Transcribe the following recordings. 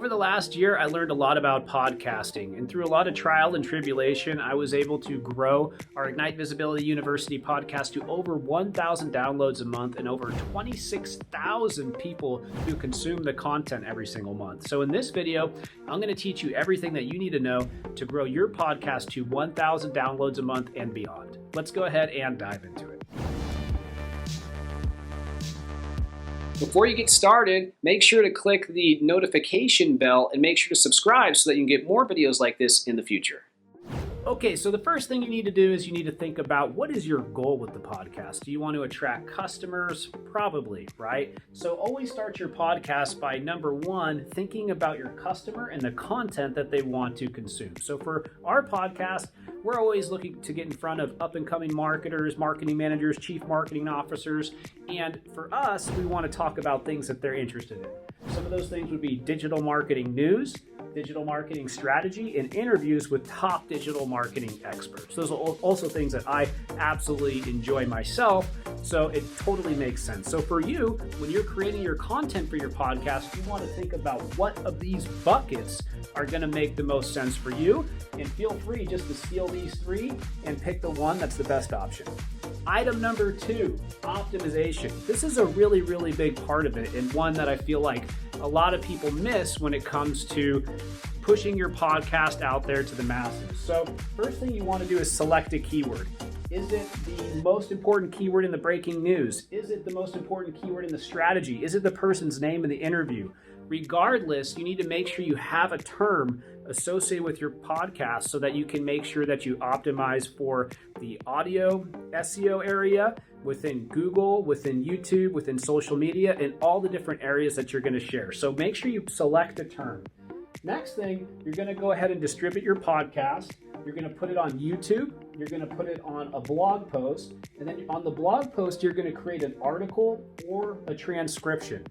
Over the last year, I learned a lot about podcasting, and through a lot of trial and tribulation, I was able to grow our Ignite Visibility University podcast to over 1,000 downloads a month and over 26,000 people who consume the content every single month. So in this video, I'm going to teach you everything that you need to know to grow your podcast to 1,000 downloads a month and beyond. Let's go ahead and dive into it. Before you get started, make sure to click the notification bell and make sure to subscribe so that you can get more videos like this in the future. Okay, so the first thing you need to do is you need to think about what is your goal with the podcast. Do you want to attract customers? Probably, right? So always start your podcast by number one, thinking about your customer and the content that they want to consume. So for our podcast, we're always looking to get in front of up-and-coming marketers, marketing managers, chief marketing officers, and for us, we want to talk about things that they're interested in. Some of those things would be digital marketing news, digital marketing strategy, and interviews with top digital marketing experts. Those are also things that I absolutely enjoy myself, so it totally makes sense. So for you, when you're creating your content for your podcast, you want to think about what of these buckets are going to make the most sense for you, and feel free just to steal these three and pick the one that's the best option. Item number two, optimization. This is a really big part of it, and one that I feel like a lot of people miss when it comes to pushing your podcast out there to the masses. So first thing you want to do is select a keyword. Is it the most important keyword in the breaking news? Is it the most important keyword in the strategy? Is it the person's name in the interview? Regardless, you need to make sure you have a term associated with your podcast so that you can make sure that you optimize for the audio SEO area within Google, within YouTube, within social media, and all the different areas that you're going to share. So make sure you select a term. Next thing, you're going to go ahead and distribute your podcast. You're going to put it on YouTube. You're going to put it on a blog post. And then on the blog post, you're going to create an article or a transcription.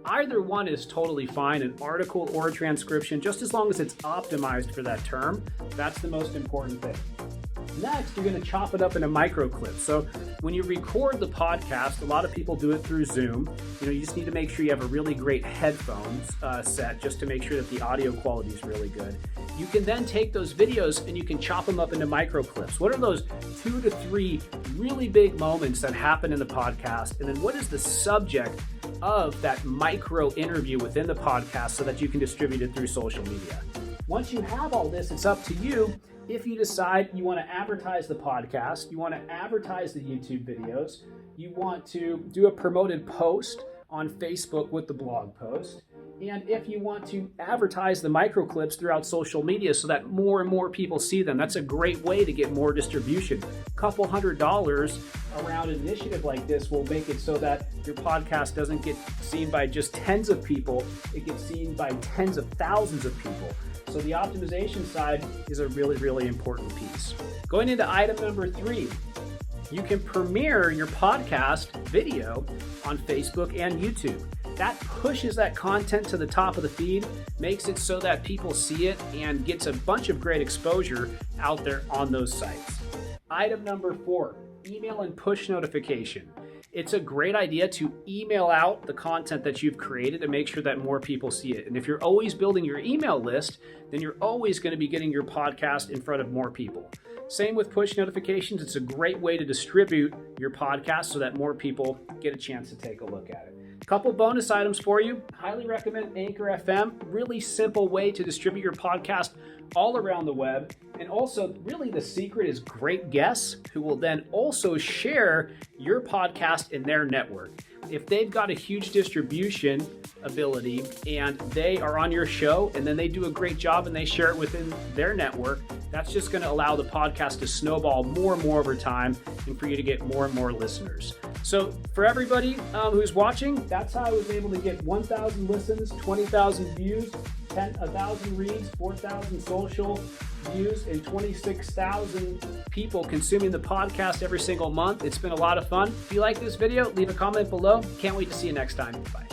Either one is totally fine, an article or a transcription, just as long as it's optimized for that term. That's the most important thing. Next, you're going to chop it up into micro clips. So when you record the podcast, a lot of people do it through Zoom. You just need to make sure you have a really great headphones set just to make sure that the audio quality is really good. You can then take those videos and you can chop them up into micro clips. What are those 2 to 3 really big moments that happen in the podcast? And then what is the subject of that micro interview within the podcast so that you can distribute it through social media? Once you have all this, it's up to you. If you decide you want to advertise the podcast, you want to advertise the YouTube videos, you want to do a promoted post on Facebook with the blog post, and if you want to advertise the micro clips throughout social media so that more and more people see them, that's a great way to get more distribution. A couple $100 around an initiative like this will make it so that your podcast doesn't get seen by just tens of people, it gets seen by tens of thousands of people. So the optimization side is a really important piece. Going into item number 3, you can premiere your podcast video on Facebook and YouTube. That pushes that content to the top of the feed, makes it so that people see it and gets a bunch of great exposure out there on those sites. Item number 4, email and push notification. It's a great idea to email out the content that you've created and make sure that more people see it. And if you're always building your email list, then you're always going to be getting your podcast in front of more people. Same with push notifications. It's a great way to distribute your podcast so that more people get a chance to take a look at it. Couple bonus items for you. Highly recommend Anchor FM. Really simple way to distribute your podcast all around the web. And also, really the secret is great guests who will then also share your podcast in their network. If they've got a huge distribution ability and they are on your show and then they do a great job and they share it within their network, that's just going to allow the podcast to snowball more and more over time and for you to get more and more listeners. So for everybody who's watching, that's how I was able to get 1,000 listens, 20,000 views, 1,000 reads, 4,000 social views, and 26,000 people consuming the podcast every single month. It's been a lot of fun. If you like this video, leave a comment below. Can't wait to see you next time. Bye.